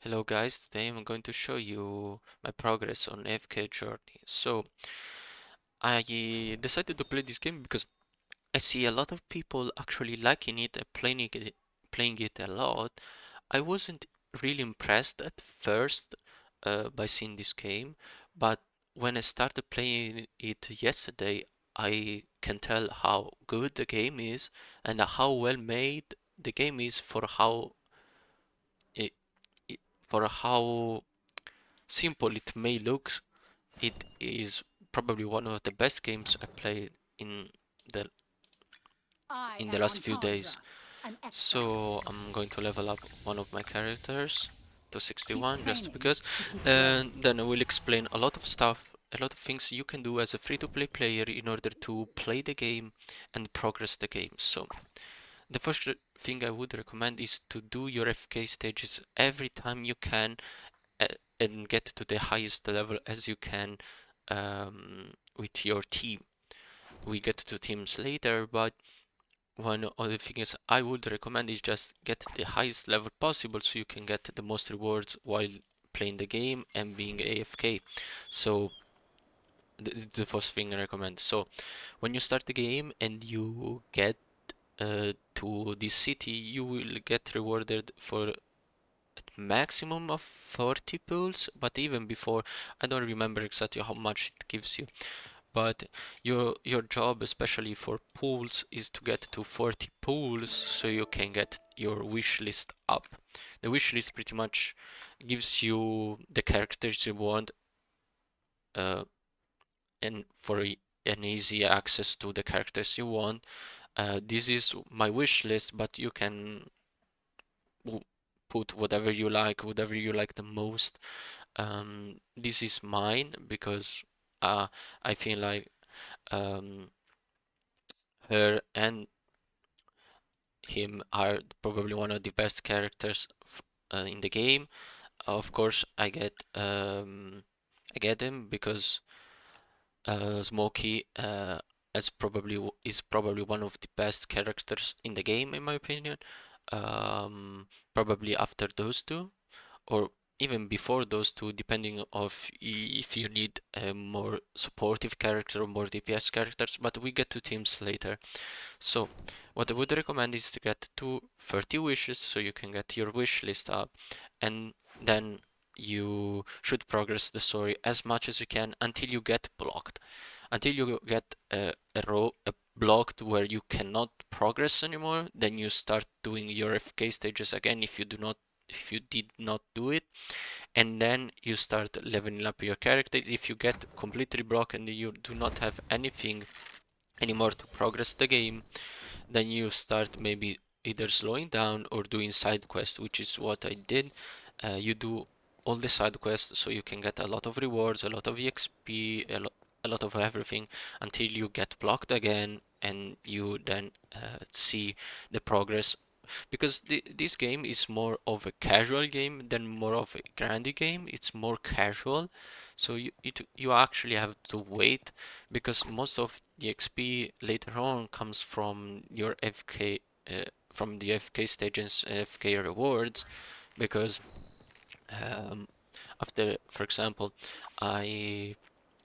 Hello guys, today I'm going to show you my progress on AFK journey. So I decided to play this game because I see a lot of people actually liking it and playing it a lot. I wasn't really impressed at first by seeing this game, but when I started playing it yesterday, I can tell how good the game is and how well made the game is it, for how simple it may look. It is probably one of the best games I played in the I in the am last few days. Entendre, an exile. So I'm going to level up one of my characters to Keep 61 just training because, to keep growing. and then I will explain a lot of stuff, a lot of things you can do as a free-to-play player in order to play the game and progress the game. So the first thing I would recommend is to do your FK stages every time you can uh, and get to the highest level as you can with your team. We get to teams later, but one of the things I would recommend is just get the highest level possible so you can get the most rewards while playing the game and being AFK. So this is the first thing I recommend. So when you start the game and you get to this city, you will get rewarded for maximum of 40 pulls, but even before, I don't remember exactly how much it gives you. But your job, especially for pools, is to get to 40 pools so you can get your wish list up. The wish list pretty much gives you the characters you want, uh, and for an easy access to the characters you want. This is my wish list, but you can put whatever you like the most. This is mine because I feel like um, her and him are probably one of the best characters in the game. Of course, I get him because Smokey is probably one of the best characters in the game in my opinion. Probably after those two, or even before those two, depending of if you need a more supportive character or more DPS characters. But we get to teams later. So, what I would recommend is to get to 30 wishes so you can get your wish list up, and then you should progress the story as much as you can until you get blocked. Until you get a blocked where you cannot progress anymore, then you start doing your FK stages again if you did not do it, and then you start leveling up your character. If you get completely blocked and you do not have anything anymore to progress the game, then you start maybe either slowing down or doing side quests, which is what I did. You do all the side quests so you can get a lot of rewards, a lot of EXP, a lot of everything until you get blocked again and you then see the progress. Because this game is more of a casual game than more of a grindy game. It's more casual, so you actually have to wait because most of the XP later on comes from your FK from the FK stages, FK rewards, because um, after, for example, I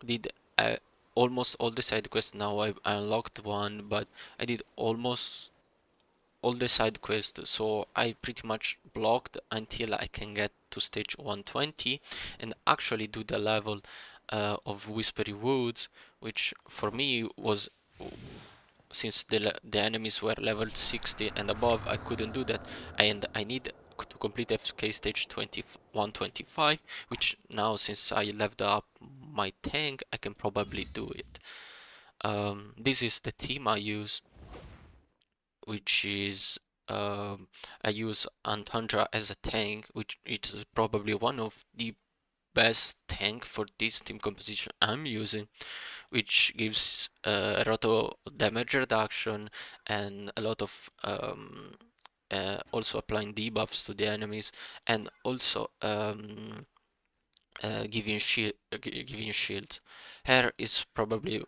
did almost all the side quests. Now I unlocked one, but I did almost all the side quests, so I pretty much blocked until I can get to stage 120 and actually do the level of Whispery Woods, which for me was, since the enemies were level 60 and above, I couldn't do that, and I need to complete FK stage 125, which now since I leveled up my tank, I can probably do it. This is the team I use, which is I use Antandra as a tank, which is probably one of the best tank for this team composition I'm using, which gives a lot of damage reduction and a lot of also applying debuffs to the enemies, and also giving shields. Her is probably,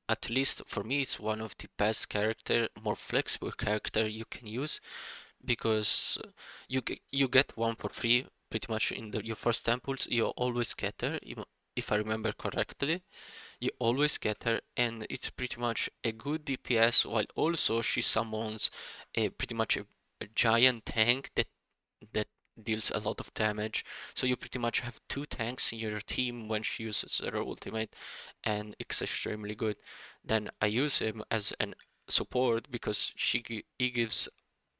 at least for me, it's one of the best character, more flexible character you can use because you get one for free pretty much in your first temples, you always get her, if I remember correctly. You always get her, and it's pretty much a good DPS, while also she summons pretty much a giant tank that deals a lot of damage. So you pretty much have two tanks in your team when she uses her ultimate, and it's extremely good. Then I use him as an support because he gives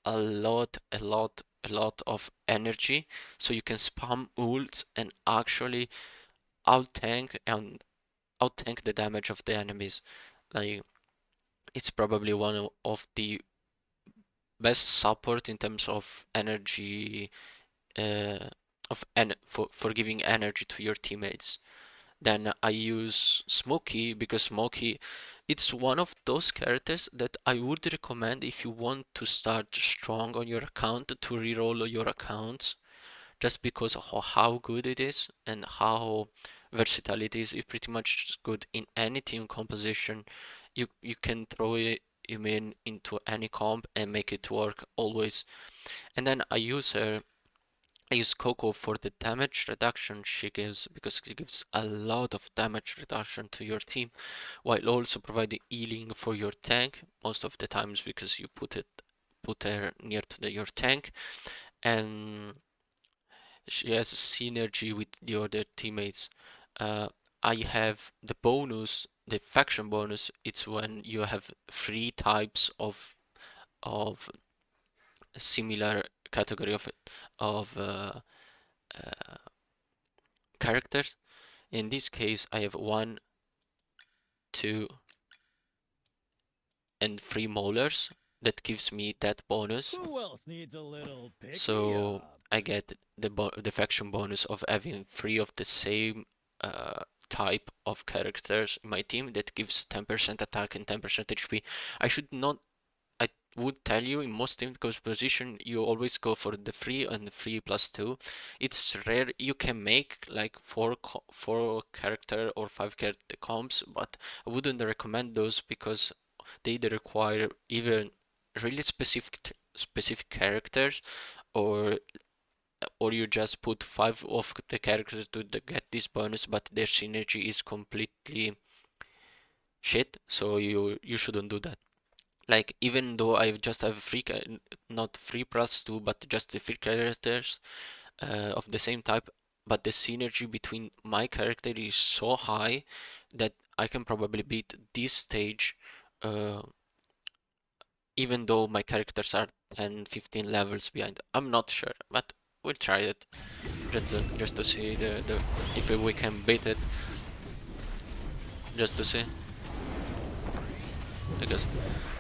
a lot of energy, so you can spam ults and actually out tank and out tank the damage of the enemies. Like it's probably one of the best support in terms of energy, uh, for giving energy to your teammates. Then I use Smokey because Smokey, it's one of those characters that I would recommend if you want to start strong on your account to reroll your accounts, just because of how good it is and how versatile it is. It's pretty much good in any team composition. You can throw him into any comp and make it work always. And then I use Coco for the damage reduction she gives, because she gives a lot of damage reduction to your team, while also providing healing for your tank most of the times because you put her near to your tank, and she has synergy with the other teammates. Uh, I have the bonus, the faction bonus. It's when you have three types of a similar category of uh, characters. In this case, I have one, two, and three molars that gives me that bonus. Who else needs a little pick me So up? I get the faction bonus of having three of the same type of characters in my team that gives 10% attack and 10% HP. I should not. I would tell you in most team composition you always go for the 3 and the 3 plus 2. It's rare you can make like four character or 5 character comps, but I wouldn't recommend those because they either require even really specific characters, or you just put 5 of the characters to get this bonus, but their synergy is completely shit, so you shouldn't do that. Like, even though I just have not 3 plus 2, but just the 3 characters of the same type, but the synergy between my character is so high that I can probably beat this stage, uh, even though my characters are 10, 15 levels behind. I'm not sure, but we'll try it just to see the if we can beat it, just to see. Because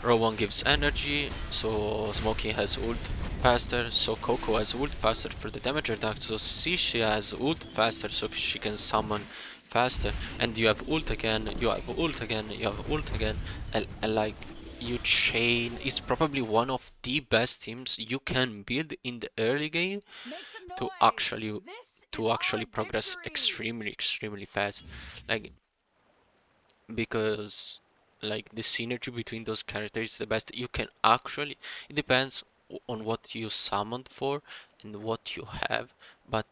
Rowan gives energy, so Smokey has ult faster, so Coco has ult faster for the damage reduction, so Sisha has ult faster so she can summon faster, and you have ult again, you have ult again, you have ult again, and like you chain is probably one of the best teams you can build in the early game Make some to noise. actually This is to our actually progress victory. extremely fast. Like, because like the synergy between those characters is the best. You can actually, it depends on what you summoned for and what you have, but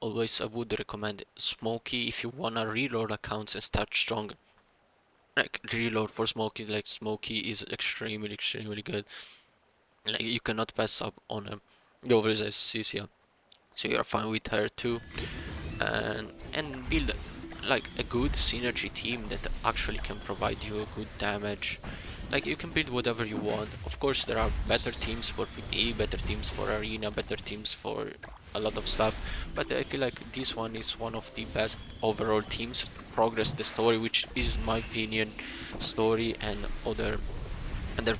always I would recommend Smokey if you wanna reload accounts and start strong. Like, reload for Smokey, like Smokey is extremely good. Like, you cannot pass up on him. You always have Cecilia, so you're fine with her too. And build like a good synergy team that actually can provide you good damage. Like, you can build whatever you want. Of course, there are better teams for PvE, better teams for arena, better teams for a lot of stuff, but I feel like this one is one of the best overall teams to progress the story, which is my opinion, story and other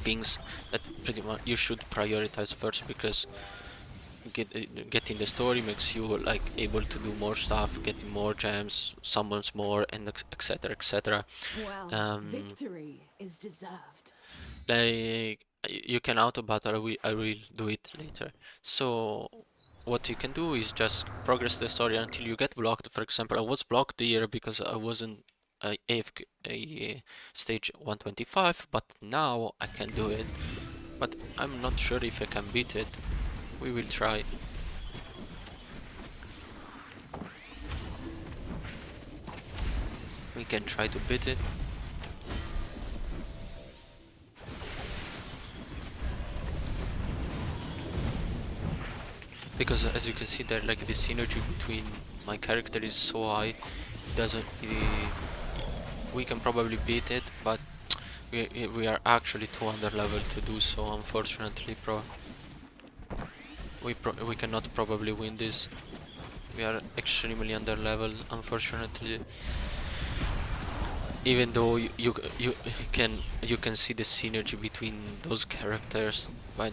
things that pretty much you should prioritize first, because getting the story makes you like able to do more stuff, getting more gems, summons more, and etc etc. Well, Um, victory is deserved. like, you can auto battle. I will do it later. So what you can do is just progress the story until you get blocked. For example, I was blocked here because I wasn't AFK stage 125, but now I can do it. But I'm not sure if I can beat it. We will try. can try to beat it. Because as you can see there, like the synergy between my character is so high, it doesn't. We can probably beat it, but we are actually too under level to do so. Unfortunately, we cannot probably win this. We are extremely under level, unfortunately. Even though you can see the synergy between those characters, but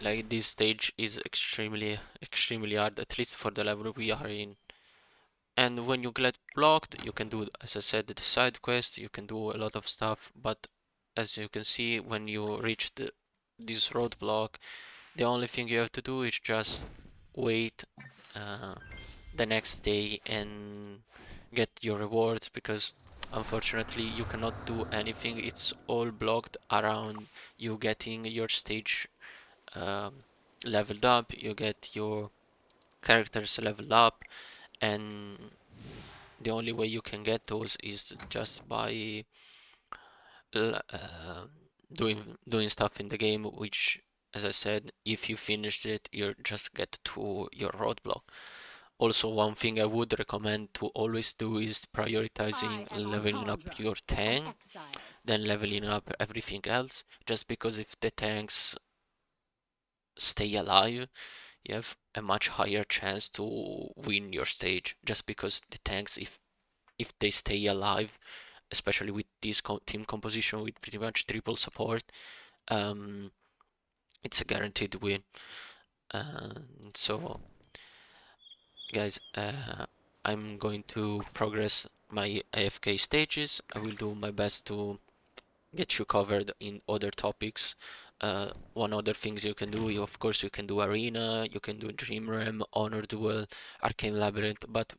like this stage is extremely hard, at least for the level we are in. And when you get blocked, you can do, as I said, the side quest, you can do a lot of stuff, but as you can see, when you reach this roadblock, the only thing you have to do is just wait uh, the next day and get your rewards, because unfortunately you cannot do anything. It's all blocked around you getting your stage um, leveled up, you get your characters leveled up, and the only way you can get those is just by doing stuff in the game, which, as I said, if you finish it, you just get to your roadblock. Also, one thing I would recommend to always do is prioritizing I am leveling up Entendre, your an tank, exile. then leveling up everything else, just because if the tanks stay alive, you have a much higher chance to win your stage, just because the tanks, if they stay alive, especially with this team composition with pretty much triple support, um, it's a guaranteed win. So, guys, I'm going to progress my AFK stages. I will do my best to get you covered in other topics. One other things you can do, of course, you can do Arena, you can do Dream Realm, Honor Duel, Arcane Labyrinth, but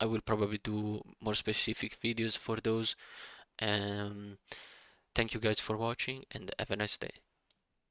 I will probably do more specific videos for those. Um, Thank you guys for watching and have a nice day.